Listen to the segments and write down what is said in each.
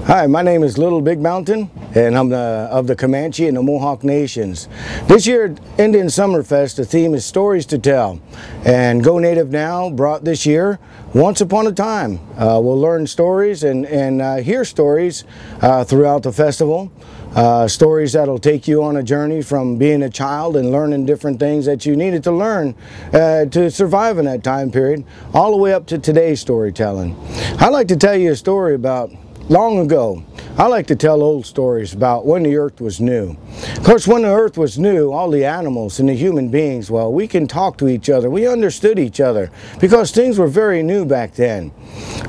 Hi, my name is Little Big Mountain, and I'm of the Comanche and the Mohawk Nations. This year at Indian Summerfest, the theme is Stories to Tell. And Go Native Now brought this year Once Upon a Time. We'll learn stories and hear stories throughout the festival. Stories that'll take you on a journey from being a child and learning different things that you needed to learn to survive in that time period, all the way up to today's storytelling. I'd like to tell you a story about long ago. I like to tell old stories about when the earth was new. Of course, when the earth was new, all the animals and the human beings, well, we can talk to each other. We understood each other because things were very new back then.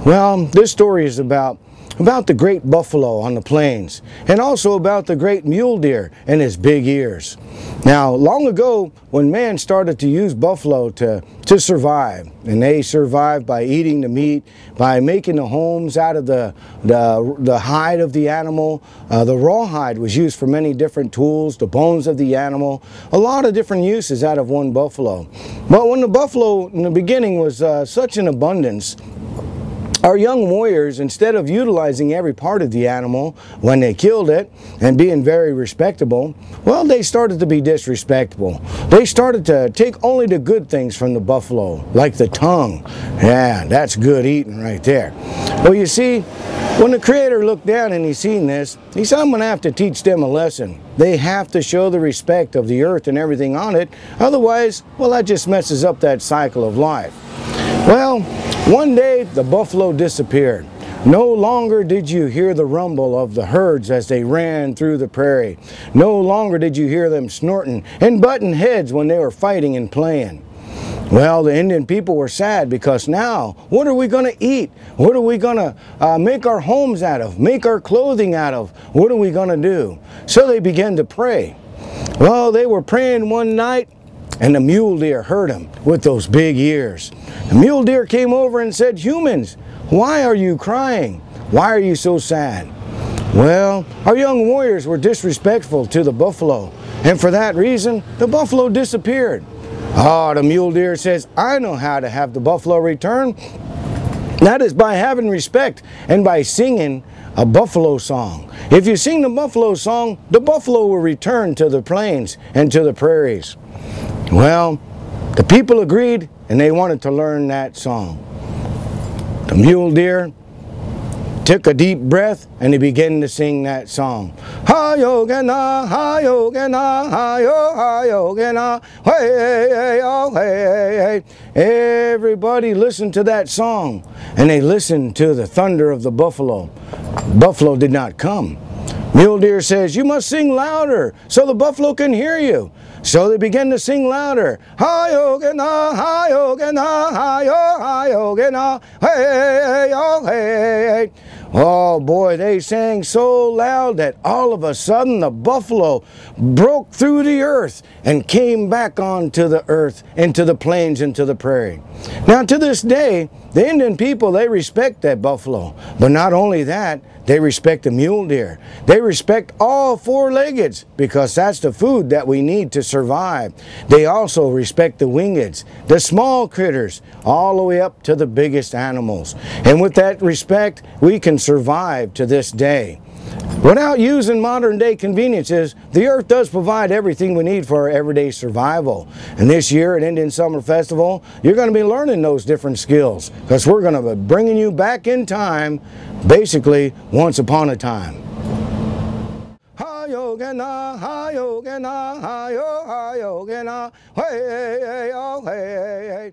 Well, this story is about the great buffalo on the plains, and also about the great mule deer and his big ears. Now, long ago, when man started to use buffalo to survive, and they survived by eating the meat, by making the homes out of the hide of the animal. The raw hide was used for many different tools, the bones of the animal, a lot of different uses out of one buffalo. But when the buffalo in the beginning was such an abundance, our young warriors, instead of utilizing every part of the animal when they killed it and being very respectable, well, they started to be disrespectful. They started to take only the good things from the buffalo, like the tongue. Yeah, that's good eating right there. Well, you see, when the Creator looked down and he seen this, he said, I'm going to have to teach them a lesson. They have to show the respect of the earth and everything on it. Otherwise, well, that just messes up that cycle of life. Well, one day the buffalo disappeared. No longer did you hear the rumble of the herds as they ran through the prairie. No longer did you hear them snorting and butting heads when they were fighting and playing. Well, the Indian people were sad because now, what are we going to eat? What are we going to make our homes out of? Make our clothing out of? What are we going to do? So they began to pray. Well, they were praying one night, and the mule deer heard them with those big ears. The mule deer came over and said, "Humans, why are you crying? Why are you so sad?" Well, our young warriors were disrespectful to the buffalo, and for that reason, the buffalo disappeared. Oh, the mule deer says, "I know how to have the buffalo return. That is by having respect and by singing a buffalo song. If you sing the buffalo song, the buffalo will return to the plains and to the prairies." Well, the people agreed, and they wanted to learn that song. The mule deer took a deep breath, and he began to sing that song. Ha-yo-ga-na, ha-yo-ga-na, ha-yo, ha-yo-ga-na, hey-yo, hey-hey. Everybody listened to that song, and they listened to the thunder of the buffalo. Buffalo did not come. Mule deer says, "You must sing louder so the buffalo can hear you." So they began to sing louder. Hi-yo-ga-na, hi-yo-ga-na, hi-yo, hi-yo-ga-na, hey-yo, hey-hey. Oh boy, they sang so loud that all of a sudden the buffalo broke through the earth and came back onto the earth, into the plains, into the prairie. Now to this day, the Indian people, they respect that buffalo. But not only that, they respect the mule deer. They respect all four-leggeds because that's the food that we need to survive. They also respect the wingeds, the small critters, all the way up to the biggest animals. And with that respect, we can survive to this day. Without using modern day conveniences, the earth does provide everything we need for our everyday survival. And this year at Indian Summer Festival, you're going to be learning those different skills because we're going to be bringing you back in time, basically once upon a time. Ha-yo-ga-na, ha-yo-ga-na, ha-yo, ha-yo-ga-na, hey-yo, hey-hey.